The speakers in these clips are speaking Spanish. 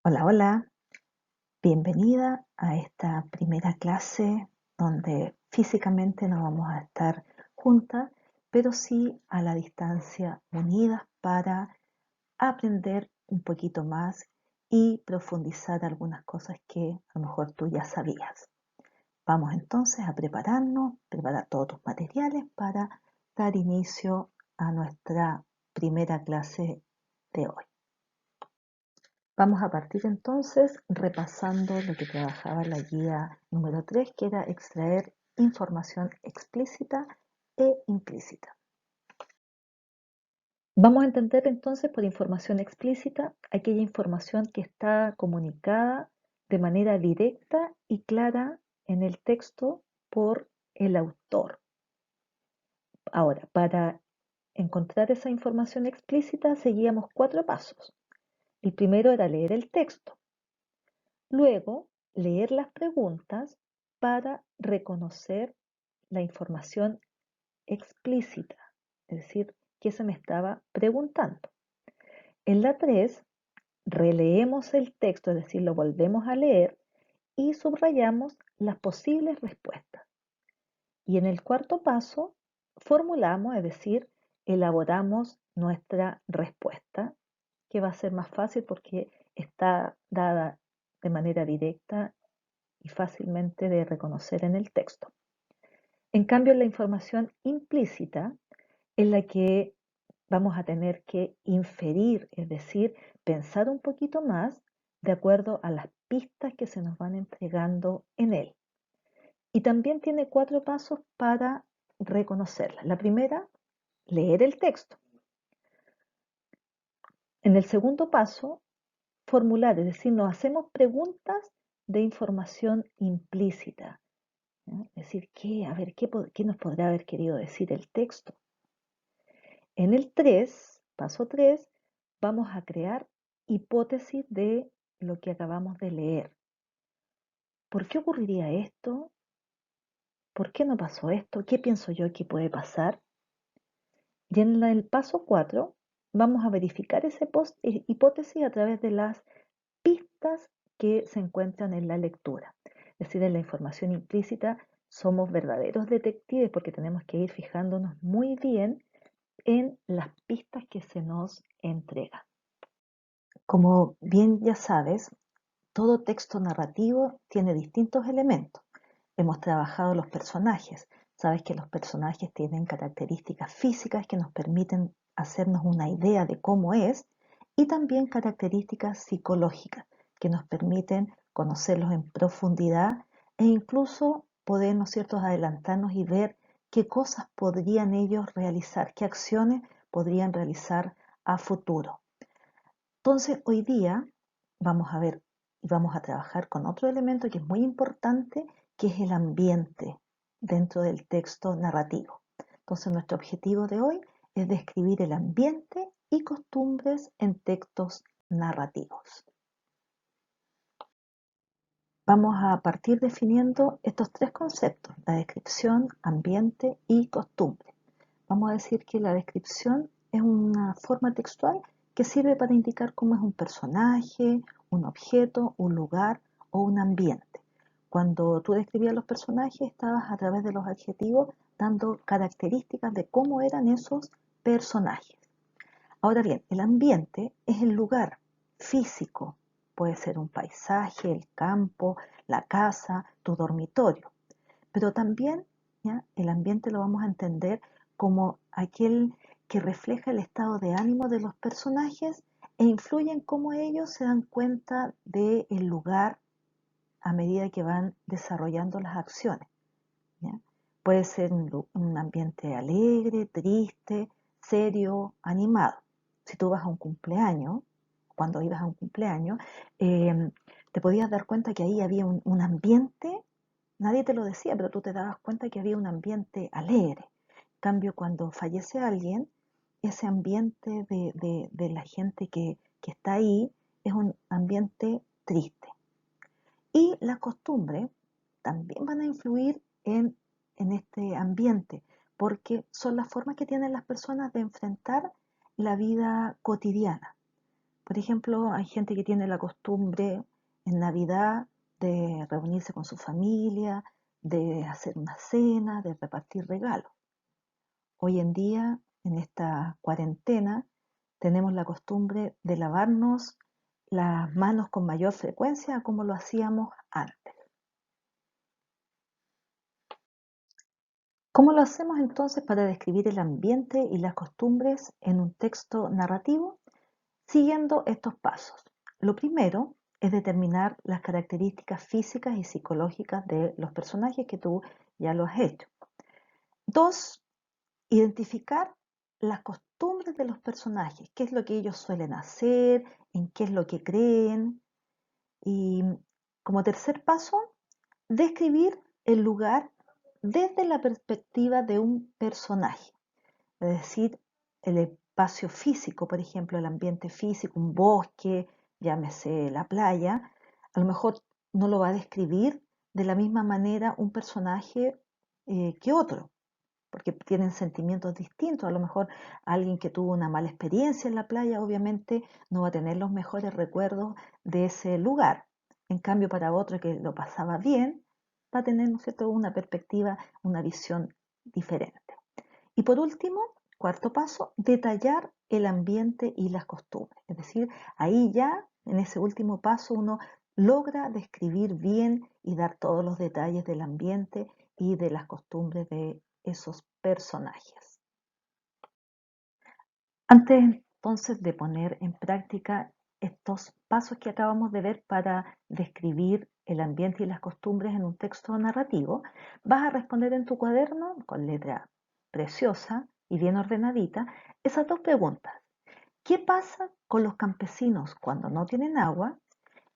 Hola, hola, bienvenida a esta primera clase donde físicamente no vamos a estar juntas, pero sí a la distancia unidas para aprender un poquito más y profundizar algunas cosas que a lo mejor tú ya sabías. Vamos entonces a prepararnos, preparar todos tus materiales para dar inicio a nuestra primera clase de hoy. Vamos a partir entonces repasando lo que trabajaba la guía número 3, que era extraer información explícita e implícita. Vamos a entender entonces por información explícita aquella información que está comunicada de manera directa y clara en el texto por el autor. Ahora, para encontrar esa información explícita seguíamos 4 pasos. El primero era leer el texto. Luego, leer las preguntas para reconocer la información explícita, es decir, qué se me estaba preguntando. En la 3, releemos el texto, es decir, lo volvemos a leer y subrayamos las posibles respuestas. Y en el cuarto paso, formulamos, es decir, elaboramos nuestra respuesta, que va a ser más fácil porque está dada de manera directa y fácilmente de reconocer en el texto. En cambio, la información implícita es la que vamos a tener que inferir, es decir, pensar un poquito más de acuerdo a las pistas que se nos van entregando en él. Y también tiene 4 pasos para reconocerla. La primera, leer el texto. En el segundo paso, formular, es decir, nos hacemos preguntas de información implícita. ¿No? Es decir, a ver, ¿qué nos podrá haber querido decir el texto? En el 3, paso 3, vamos a crear hipótesis de lo que acabamos de leer. ¿Por qué ocurriría esto? ¿Por qué no pasó esto? ¿Qué pienso yo que puede pasar? Y en el paso 4 vamos a verificar esa hipótesis a través de las pistas que se encuentran en la lectura. Es decir, en la información implícita somos verdaderos detectives porque tenemos que ir fijándonos muy bien en las pistas que se nos entregan. Como bien ya sabes, todo texto narrativo tiene distintos elementos. Hemos trabajado los personajes. Sabes que los personajes tienen características físicas que nos permiten hacernos una idea de cómo es y también características psicológicas que nos permiten conocerlos en profundidad e incluso poder, ¿no es cierto?, adelantarnos y ver qué cosas podrían ellos realizar, qué acciones podrían realizar a futuro. Entonces, hoy día vamos a ver y vamos a trabajar con otro elemento que es muy importante, que es el ambiente dentro del texto narrativo. Entonces, nuestro objetivo de hoy es describir el ambiente y costumbres en textos narrativos. Vamos a partir definiendo estos 3 conceptos, la descripción, ambiente y costumbre. Vamos a decir que la descripción es una forma textual que sirve para indicar cómo es un personaje, un objeto, un lugar o un ambiente. Cuando tú describías los personajes, estabas a través de los adjetivos dando características de cómo eran esos personajes. Ahora bien, el ambiente es el lugar físico. Puede ser un paisaje, el campo, la casa, tu dormitorio. Pero también, ¿ya?, el ambiente lo vamos a entender como aquel que refleja el estado de ánimo de los personajes e influye en cómo ellos se dan cuenta del lugar a medida que van desarrollando las acciones. ¿Ya? Puede ser un ambiente alegre, triste, serio, animado. Si tú vas a un cumpleaños, cuando ibas a un cumpleaños, te podías dar cuenta que ahí había un ambiente. Nadie te lo decía, pero tú te dabas cuenta que había un ambiente alegre. En cambio, cuando fallece alguien, ese ambiente de la gente que está ahí es un ambiente triste. Y las costumbres también van a influir en este ambiente, porque son las formas que tienen las personas de enfrentar la vida cotidiana. Por ejemplo, hay gente que tiene la costumbre en Navidad de reunirse con su familia, de hacer una cena, de repartir regalos. Hoy en día, en esta cuarentena, tenemos la costumbre de lavarnos las manos con mayor frecuencia a como lo hacíamos antes. ¿Cómo lo hacemos entonces para describir el ambiente y las costumbres en un texto narrativo? Siguiendo estos pasos. Lo primero es determinar las características físicas y psicológicas de los personajes que tú ya lo has hecho. Dos, identificar las costumbres de los personajes, qué es lo que ellos suelen hacer, en qué es lo que creen. Y como tercer paso, describir el lugar desde la perspectiva de un personaje, es decir, el espacio físico, por ejemplo, el ambiente físico, un bosque, llámese la playa, a lo mejor no lo va a describir de la misma manera un personaje que otro, porque tienen sentimientos distintos. A lo mejor alguien que tuvo una mala experiencia en la playa, obviamente no va a tener los mejores recuerdos de ese lugar. En cambio, para otro que lo pasaba bien, va a tener, ¿no es cierto?, una perspectiva, una visión diferente. Y por último, cuarto paso, detallar el ambiente y las costumbres. Es decir, ahí ya, en ese último paso, uno logra describir bien y dar todos los detalles del ambiente y de las costumbres de esos personajes. Antes entonces de poner en práctica estos pasos que acabamos de ver para describir el ambiente y las costumbres en un texto narrativo, vas a responder en tu cuaderno con letra preciosa y bien ordenadita esas dos preguntas. ¿Qué pasa con los campesinos cuando no tienen agua?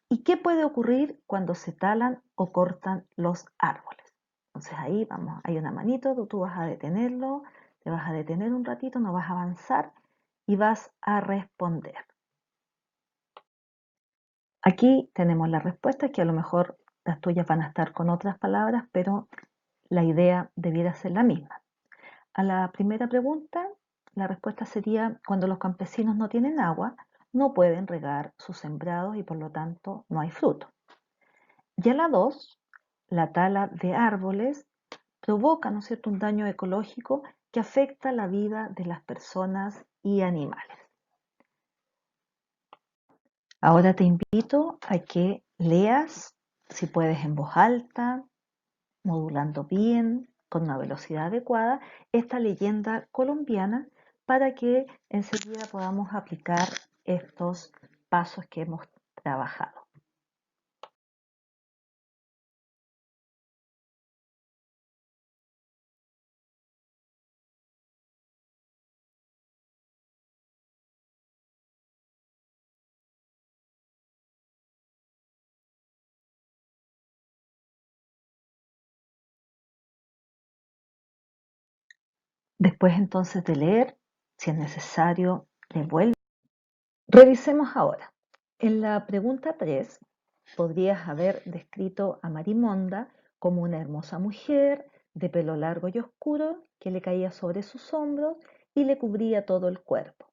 ¿Y qué puede ocurrir cuando se talan o cortan los árboles? Entonces ahí vamos, hay una manito, tú vas a detenerlo, te vas a detener un ratito, no vas a avanzar y vas a responder. Aquí tenemos la respuesta, que a lo mejor las tuyas van a estar con otras palabras, pero la idea debiera ser la misma. A la primera pregunta, la respuesta sería: cuando los campesinos no tienen agua, no pueden regar sus sembrados y por lo tanto no hay fruto. Y a la dos, la tala de árboles provoca, ¿no es cierto?, un daño ecológico que afecta la vida de las personas y animales. Ahora te invito a que leas, si puedes en voz alta, modulando bien, con una velocidad adecuada, esta leyenda colombiana para que enseguida podamos aplicar estos pasos que hemos trabajado. Después entonces de leer, si es necesario, devuelve. Revisemos ahora. En la pregunta 3, podrías haber descrito a Marimonda como una hermosa mujer de pelo largo y oscuro que le caía sobre sus hombros y le cubría todo el cuerpo.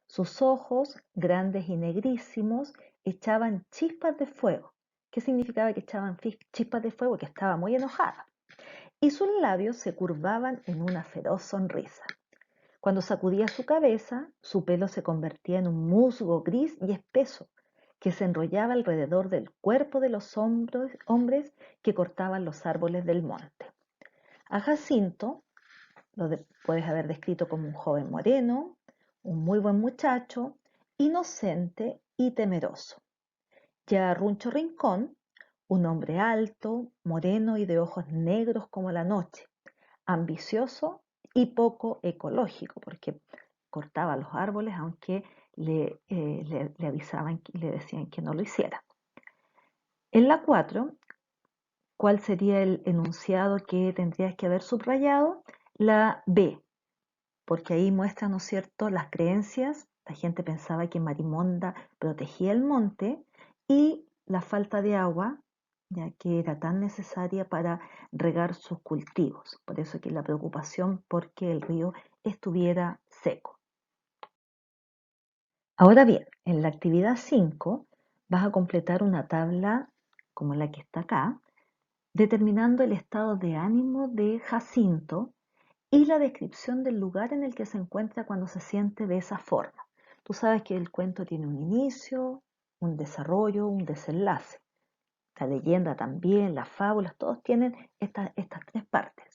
Sus ojos, grandes y negrísimos, echaban chispas de fuego. ¿Qué significaba que echaban chispas de fuego? Que estaba muy enojada. Y sus labios se curvaban en una feroz sonrisa. Cuando sacudía su cabeza, su pelo se convertía en un musgo gris y espeso que se enrollaba alrededor del cuerpo de los hombres que cortaban los árboles del monte. A Jacinto puedes haber descrito como un joven moreno, un muy buen muchacho, inocente y temeroso. Y a Runcho Rincón, un hombre alto, moreno y de ojos negros como la noche, ambicioso y poco ecológico, porque cortaba los árboles aunque le avisaban y le decían que no lo hiciera. En la 4, ¿cuál sería el enunciado que tendrías que haber subrayado? La B, porque ahí muestra, ¿no es cierto?, las creencias. La gente pensaba que Marimonda protegía el monte y la falta de agua, ya que era tan necesaria para regar sus cultivos. Por eso que la preocupación porque el río estuviera seco. Ahora bien, en la actividad 5 vas a completar una tabla como la que está acá, determinando el estado de ánimo de Jacinto y la descripción del lugar en el que se encuentra cuando se siente de esa forma. Tú sabes que el cuento tiene un inicio, un desarrollo, un desenlace. La leyenda también, las fábulas, todos tienen estas tres partes.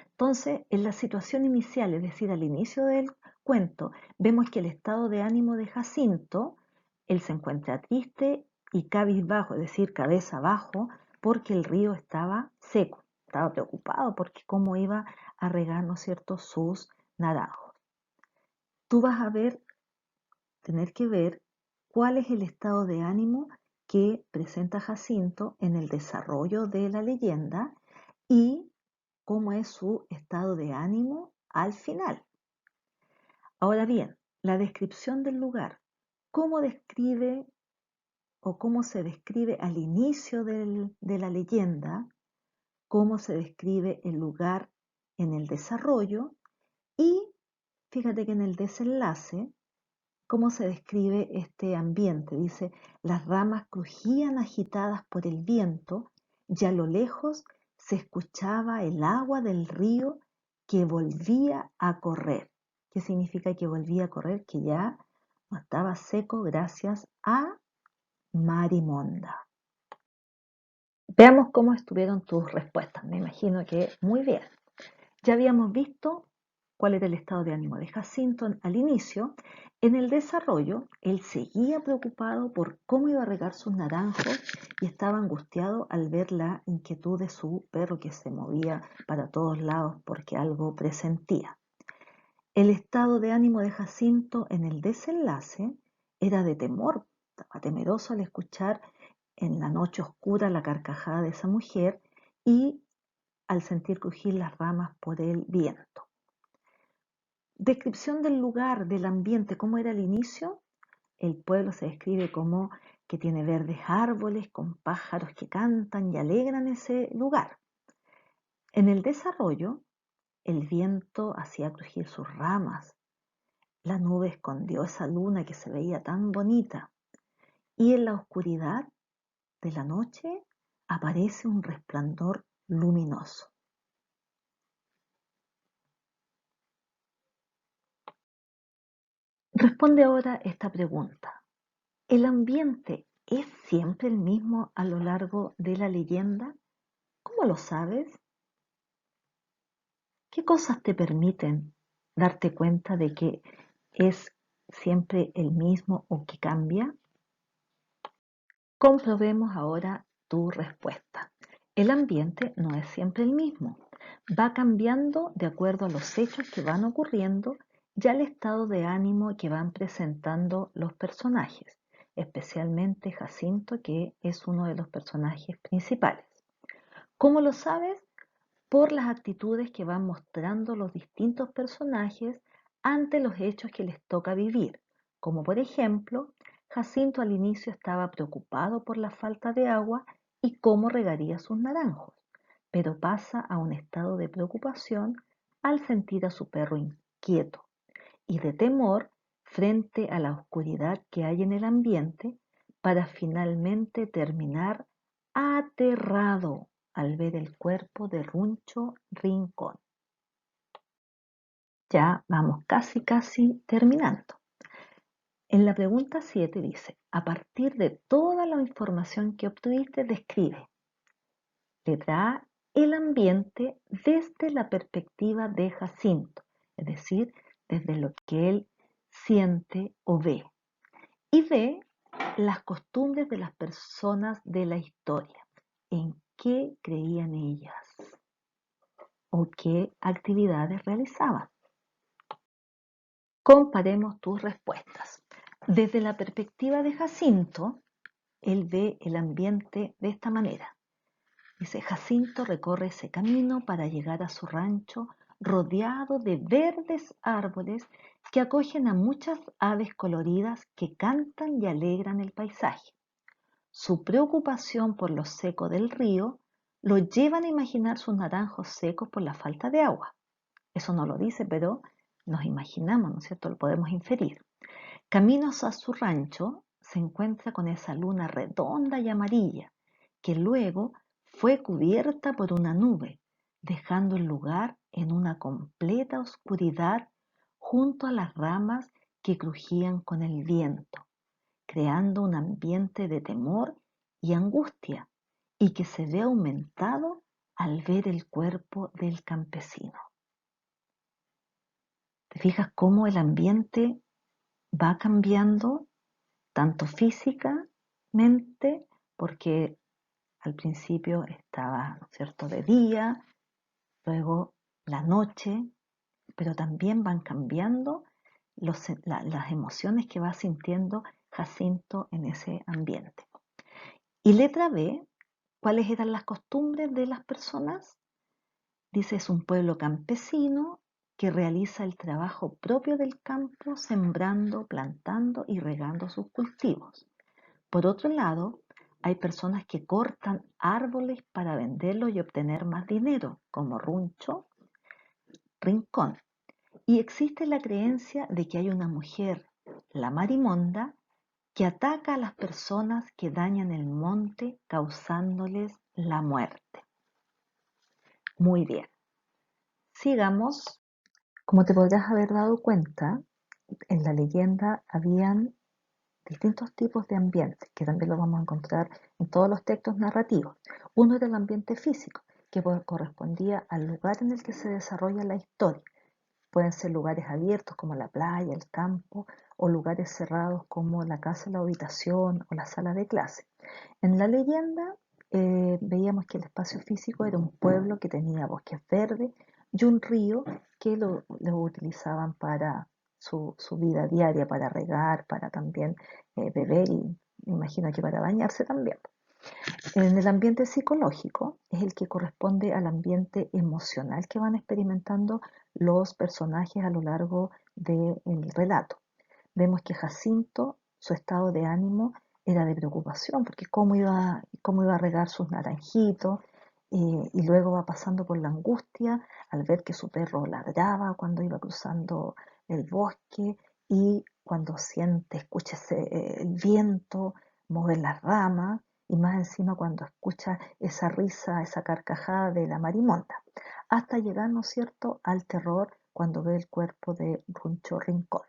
Entonces, en la situación inicial, es decir, al inicio del cuento, vemos que el estado de ánimo de Jacinto, él se encuentra triste y cabizbajo, es decir, cabeza abajo, porque el río estaba seco. Estaba preocupado porque cómo iba a regar, ¿no es cierto?, sus naranjos. Tú vas a tener que ver cuál es el estado de ánimo que presenta Jacinto en el desarrollo de la leyenda y cómo es su estado de ánimo al final. Ahora bien, la descripción del lugar. ¿Cómo describe o cómo se describe al inicio de la leyenda? ¿Cómo se describe el lugar en el desarrollo? Y fíjate que en el desenlace, ¿cómo se describe este ambiente? Dice, las ramas crujían agitadas por el viento y a lo lejos se escuchaba el agua del río que volvía a correr. ¿Qué significa que volvía a correr? Que ya no estaba seco gracias a Marimonda. Veamos cómo estuvieron tus respuestas. Me imagino que muy bien. Ya habíamos visto cuál era el estado de ánimo de Jacinto al inicio. En el desarrollo, él seguía preocupado por cómo iba a regar sus naranjos y estaba angustiado al ver la inquietud de su perro que se movía para todos lados porque algo presentía. El estado de ánimo de Jacinto en el desenlace era de temor. Estaba temeroso al escuchar en la noche oscura la carcajada de esa mujer y al sentir crujir las ramas por el viento. Descripción del lugar, del ambiente, ¿cómo era el inicio? El pueblo se describe como que tiene verdes árboles con pájaros que cantan y alegran ese lugar. En el desarrollo, el viento hacía crujir sus ramas, la nube escondió esa luna que se veía tan bonita y en la oscuridad de la noche aparece un resplandor luminoso. Responde ahora esta pregunta. ¿El ambiente es siempre el mismo a lo largo de la leyenda? ¿Cómo lo sabes? ¿Qué cosas te permiten darte cuenta de que es siempre el mismo o que cambia? Comprobemos ahora tu respuesta. El ambiente no es siempre el mismo. Va cambiando de acuerdo a los hechos que van ocurriendo y al estado de ánimo que van presentando los personajes, especialmente Jacinto, que es uno de los personajes principales. ¿Cómo lo sabes? Por las actitudes que van mostrando los distintos personajes ante los hechos que les toca vivir, como por ejemplo, Jacinto al inicio estaba preocupado por la falta de agua y cómo regaría sus naranjos, pero pasa a un estado de preocupación al sentir a su perro inquieto y de temor frente a la oscuridad que hay en el ambiente para finalmente terminar aterrado al ver el cuerpo de Runcho Rincón. Ya vamos casi terminando. En la pregunta 7 dice, a partir de toda la información que obtuviste, describe. Letra A, el ambiente desde la perspectiva de Jacinto, es decir, desde lo que él siente o ve. Y B, las costumbres de las personas de la historia, en qué creían ellas o qué actividades realizaban. Comparemos tus respuestas. Desde la perspectiva de Jacinto, él ve el ambiente de esta manera. Dice, Jacinto recorre ese camino para llegar a su rancho rodeado de verdes árboles que acogen a muchas aves coloridas que cantan y alegran el paisaje. Su preocupación por lo seco del río lo llevan a imaginar sus naranjos secos por la falta de agua. Eso no lo dice, pero nos imaginamos, ¿no es cierto? Lo podemos inferir. Caminos a su rancho se encuentra con esa luna redonda y amarilla, que luego fue cubierta por una nube, dejando el lugar en una completa oscuridad junto a las ramas que crujían con el viento, creando un ambiente de temor y angustia, y que se ve aumentado al ver el cuerpo del campesino. ¿Te fijas cómo el ambiente va cambiando tanto físicamente, porque al principio estaba, ¿no es cierto?, de día, luego la noche, pero también van cambiando las emociones que va sintiendo Jacinto en ese ambiente. Y letra B, ¿cuáles eran las costumbres de las personas? Dice, es un pueblo campesino que realiza el trabajo propio del campo, sembrando, plantando y regando sus cultivos. Por otro lado, hay personas que cortan árboles para venderlos y obtener más dinero, como Runcho, Rincón. Y existe la creencia de que hay una mujer, la Marimonda, que ataca a las personas que dañan el monte causándoles la muerte. Muy bien, sigamos. Como te podrás haber dado cuenta, en la leyenda habían distintos tipos de ambientes, que también lo vamos a encontrar en todos los textos narrativos. Uno era el ambiente físico, que correspondía al lugar en el que se desarrolla la historia. Pueden ser lugares abiertos como la playa, el campo, o lugares cerrados como la casa, la habitación o la sala de clase. En la leyenda veíamos que el espacio físico era un pueblo que tenía bosques verdes y un río que lo utilizaban para su vida diaria, para regar, para también beber y me imagino que para bañarse también. En el ambiente psicológico es el que corresponde al ambiente emocional que van experimentando los personajes a lo largo del relato. Vemos que Jacinto, su estado de ánimo era de preocupación, porque cómo iba a regar sus naranjitos, y luego va pasando por la angustia al ver que su perro ladraba cuando iba cruzando el bosque y cuando escucha el viento mover las ramas y más encima cuando escucha esa risa, esa carcajada de la marimonda, hasta llegar, ¿no es cierto?, al terror cuando ve el cuerpo de Runcho Rincón.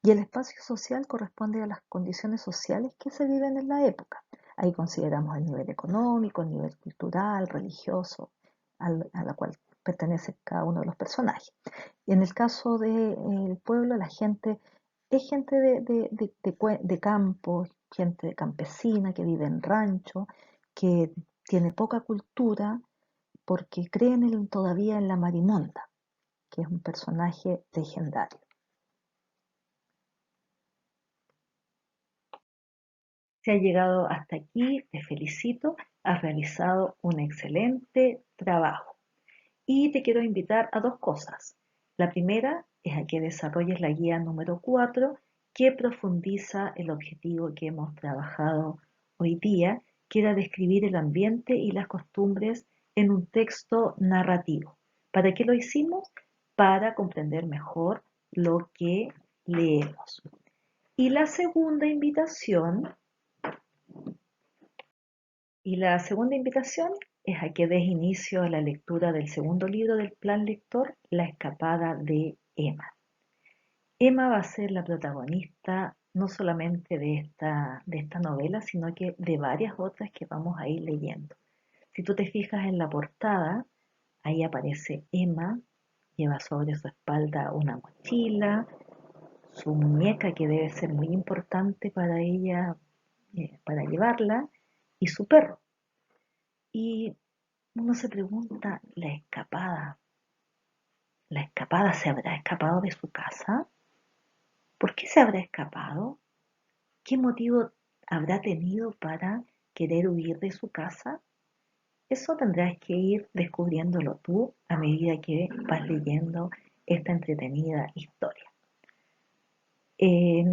Y el espacio social corresponde a las condiciones sociales que se viven en la época. Ahí consideramos el nivel económico, el nivel cultural, religioso, a la cual pertenece cada uno de los personajes. Y en el caso del pueblo, la gente es gente de campo, gente campesina que vive en rancho, que tiene poca cultura porque creen todavía en la Marimonda, que es un personaje legendario. Si has llegado hasta aquí, te felicito, has realizado un excelente trabajo. Y te quiero invitar a dos cosas. La primera es a que desarrolles la guía número 4, que profundiza el objetivo que hemos trabajado hoy día, que era describir el ambiente y las costumbres en un texto narrativo. ¿Para qué lo hicimos? Para comprender mejor lo que leemos. Y la segunda invitación es a que des inicio a la lectura del segundo libro del plan lector, La escapada de Emma. Emma va a ser la protagonista no solamente de esta novela, sino que de varias otras que vamos a ir leyendo. Si tú te fijas en la portada, ahí aparece Emma, lleva sobre su espalda una mochila, su muñeca que debe ser muy importante para ella, para llevarla, y su perro. Y uno se pregunta, ¿la escapada se habrá escapado de su casa? ¿Por qué se habrá escapado? ¿Qué motivo habrá tenido para querer huir de su casa? Eso tendrás que ir descubriéndolo tú a medida que vas leyendo esta entretenida historia. Eh,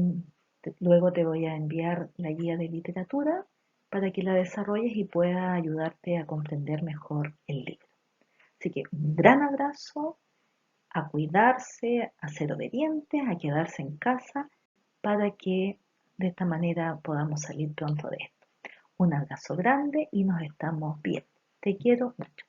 Luego te voy a enviar la guía de literatura para que la desarrolles y pueda ayudarte a comprender mejor el libro. Así que un gran abrazo, a cuidarse, a ser obedientes, a quedarse en casa para que de esta manera podamos salir pronto de esto. Un abrazo grande y nos estamos viendo. Te quiero mucho.